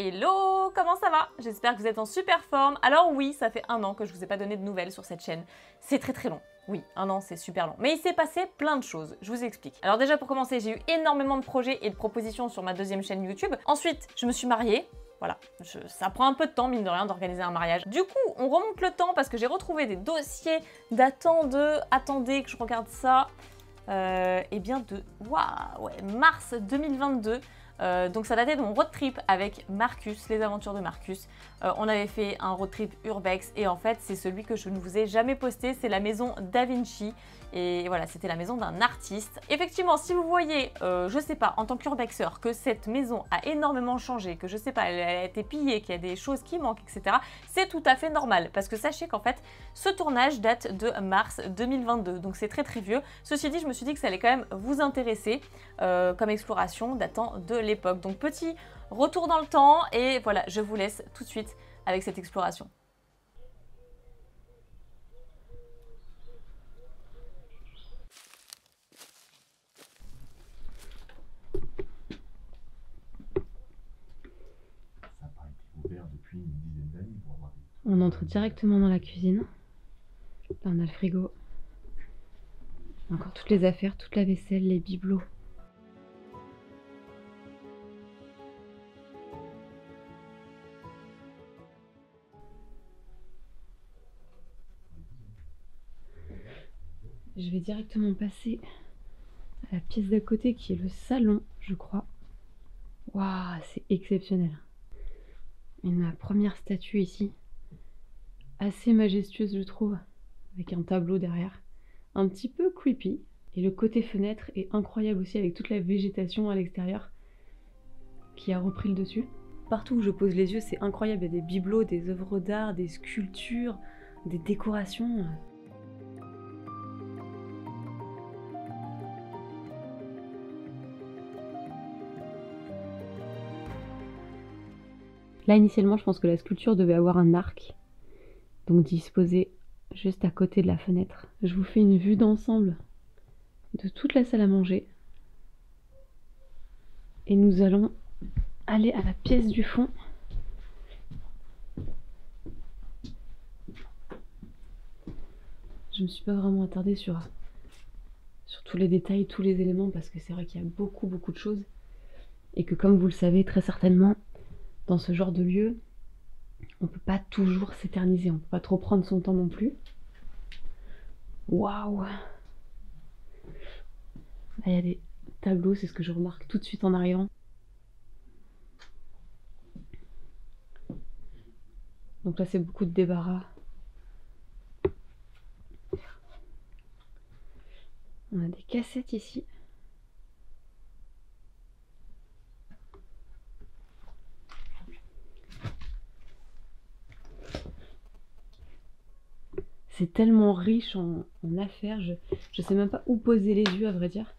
Hello, comment ça va? J'espère que vous êtes en super forme. Alors oui, ça fait 1 an que je vous ai pas donné de nouvelles sur cette chaîne. C'est très long. Oui, 1 an, c'est super long. Mais il s'est passé plein de choses, je vous explique. Alors déjà, pour commencer, j'ai eu énormément de projets et de propositions sur ma 2e chaîne YouTube. Ensuite, je me suis mariée. Voilà, ça prend un peu de temps, mine de rien, d'organiser un mariage. Du coup, on remonte le temps parce que j'ai retrouvé des dossiers datant de... Attendez que je regarde ça. Eh bien de... Waouh, ouais, mars 2022. Donc ça datait de mon road trip avec Marcus, les aventures de Marcus. On avait fait un road trip urbex et en fait c'est celui que je ne vous ai jamais posté, c'est la maison Da Vinci. Et voilà, c'était la maison d'un artiste. Effectivement, si vous voyez, je sais pas, en tant qu'urbexeur, que cette maison a énormément changé, que je sais pas, elle a été pillée, qu'il y a des choses qui manquent, etc., c'est tout à fait normal. Parce que sachez qu'en fait, ce tournage date de mars 2022, donc c'est très vieux. Ceci dit, je me suis dit que ça allait quand même vous intéresser comme exploration datant de l'époque. Donc petit retour dans le temps et voilà, je vous laisse tout de suite avec cette exploration. On entre directement dans la cuisine. Là, on a le frigo. Encore toutes les affaires, toute la vaisselle, les bibelots. Je vais directement passer à la pièce d'à côté qui est le salon, je crois. Waouh, c'est exceptionnel. Une première statue ici. Assez majestueuse, je trouve. Avec un tableau derrière. Un petit peu creepy. Et le côté fenêtre est incroyable aussi avec toute la végétation à l'extérieur qui a repris le dessus. Partout où je pose les yeux, c'est incroyable. Il y a des bibelots, des œuvres d'art, des sculptures, des décorations. Là, initialement, je pense que la sculpture devait avoir un arc, donc disposé juste à côté de la fenêtre. Je vous fais une vue d'ensemble de toute la salle à manger. Et nous allons aller à la pièce du fond. Je me suis pas vraiment attardée sur tous les détails, tous les éléments, parce que c'est vrai qu'il y a beaucoup de choses. Et que comme vous le savez très certainement, dans ce genre de lieu, on peut pas toujours s'éterniser, on peut pas trop prendre son temps non plus. Waouh! Là, il y a des tableaux, c'est ce que je remarque tout de suite en arrivant. Donc là, c'est beaucoup de débarras. On a des cassettes ici. C'est tellement riche en affaires, je sais même pas où poser les yeux à vrai dire.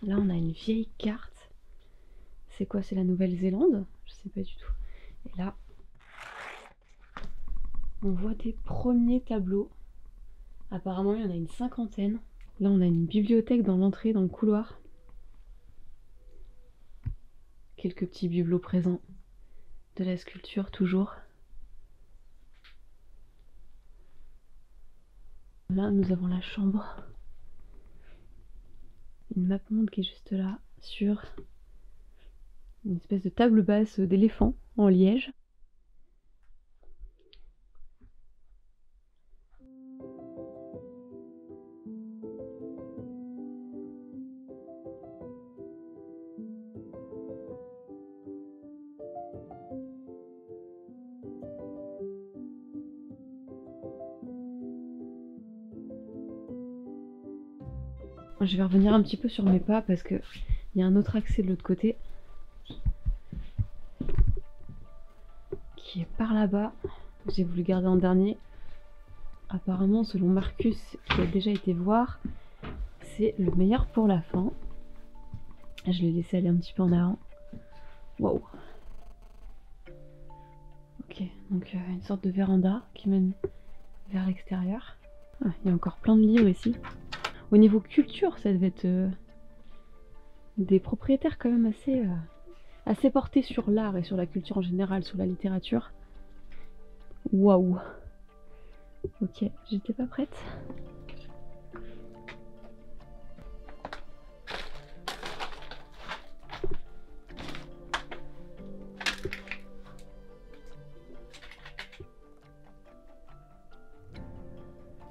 Là on a une vieille carte. C'est quoi? C'est la Nouvelle-Zélande? Je sais pas du tout. Et là, on voit des premiers tableaux. Apparemment il y en a une 50aine. Là on a une bibliothèque dans l'entrée, dans le couloir. Quelques petits bibelots présents. De la sculpture toujours. Là, nous avons la chambre. Une map monde qui est juste là, sur une espèce de table basse d'éléphant en liège. Je vais revenir un petit peu sur mes pas parce que il y a un autre accès de l'autre côté qui est par là-bas. J'ai voulu garder en dernier. Apparemment, selon Marcus qui a déjà été voir, c'est le meilleur pour la fin. Je l'ai laissé aller un petit peu en avant. Wow. Ok, donc une sorte de véranda qui mène vers l'extérieur. Ah, il y a encore plein de livres ici. Au niveau culture, ça devait être des propriétaires quand même assez porté sur l'art et sur la culture en général, sur la littérature. Waouh. Ok, j'étais pas prête.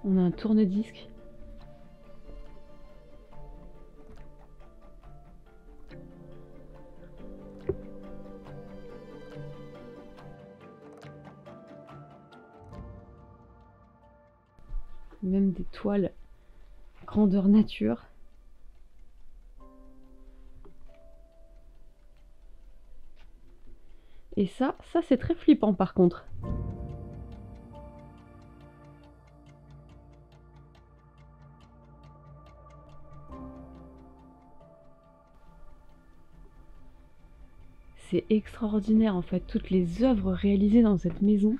On a un tourne-disque. Même des toiles grandeur nature. Et ça c'est très flippant par contre. C'est extraordinaire en fait, toutes les œuvres réalisées dans cette maison.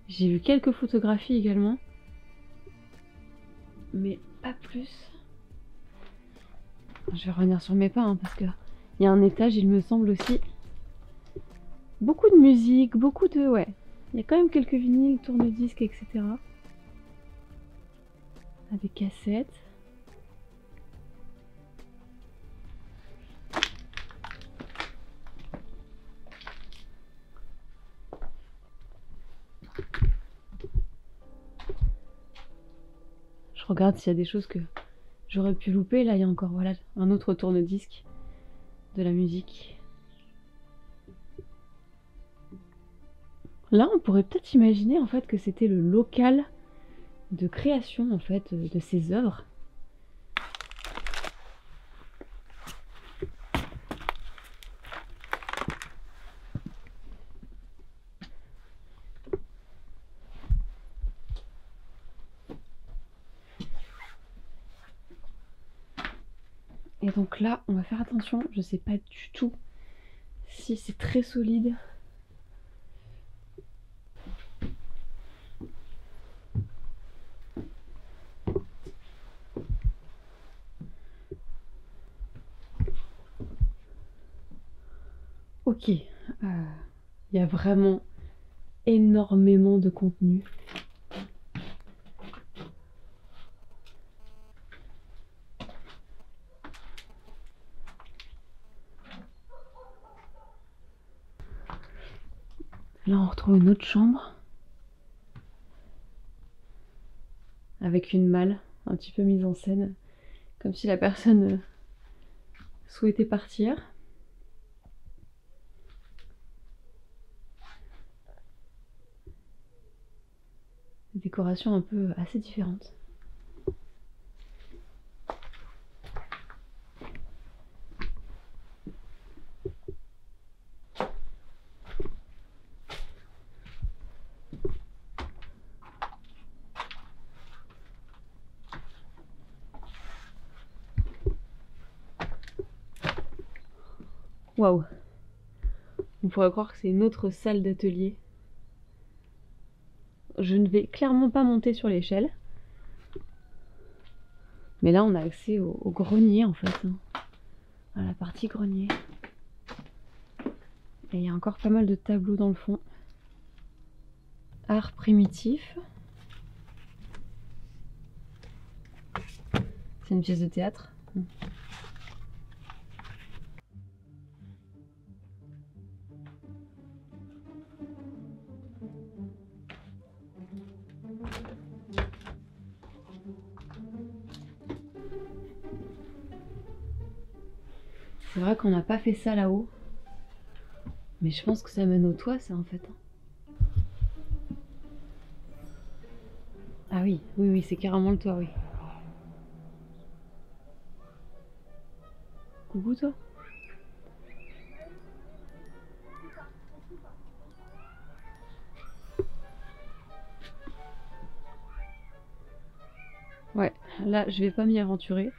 J'ai vu quelques photographies également, mais pas plus. Je vais revenir sur mes pas hein, parce que il y a un étage, il me semble aussi. Beaucoup de musique, beaucoup de... ouais. Il y a quand même quelques vinyles, tourne-disques, etc. Ah, des cassettes. Je regarde s'il y a des choses que j'aurais pu louper. Là, il y a encore voilà, un autre tourne-disque de la musique. Là, on pourrait peut-être imaginer en fait que c'était le local de création en fait de ces œuvres. Et donc là, on va faire attention, je sais pas du tout si c'est très solide. Ok, il y a vraiment énormément de contenu. Là, on retrouve une autre chambre avec une malle un petit peu mise en scène, comme si la personne souhaitait partir. Des décorations un peu assez différentes. Waouh! On pourrait croire que c'est une autre salle d'atelier. Je ne vais clairement pas monter sur l'échelle. Mais là, on a accès au grenier en fait. À la partie grenier. Et il y a encore pas mal de tableaux dans le fond. Art primitif. C'est une pièce de théâtre. C'est vrai qu'on n'a pas fait ça là-haut. Mais je pense que ça mène au toit, ça en fait. Ah oui, oui, oui, c'est carrément le toit, oui. Coucou toi. Ouais, là je vais pas m'y aventurer.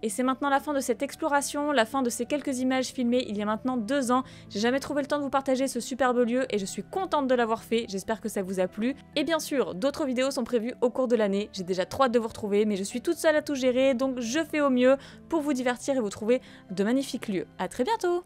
Et c'est maintenant la fin de cette exploration, la fin de ces quelques images filmées il y a maintenant 2 ans. J'ai jamais trouvé le temps de vous partager ce superbe lieu et je suis contente de l'avoir fait, j'espère que ça vous a plu. Et bien sûr, d'autres vidéos sont prévues au cours de l'année, j'ai déjà trop hâte de vous retrouver, mais je suis toute seule à tout gérer, donc je fais au mieux pour vous divertir et vous trouver de magnifiques lieux. À très bientôt!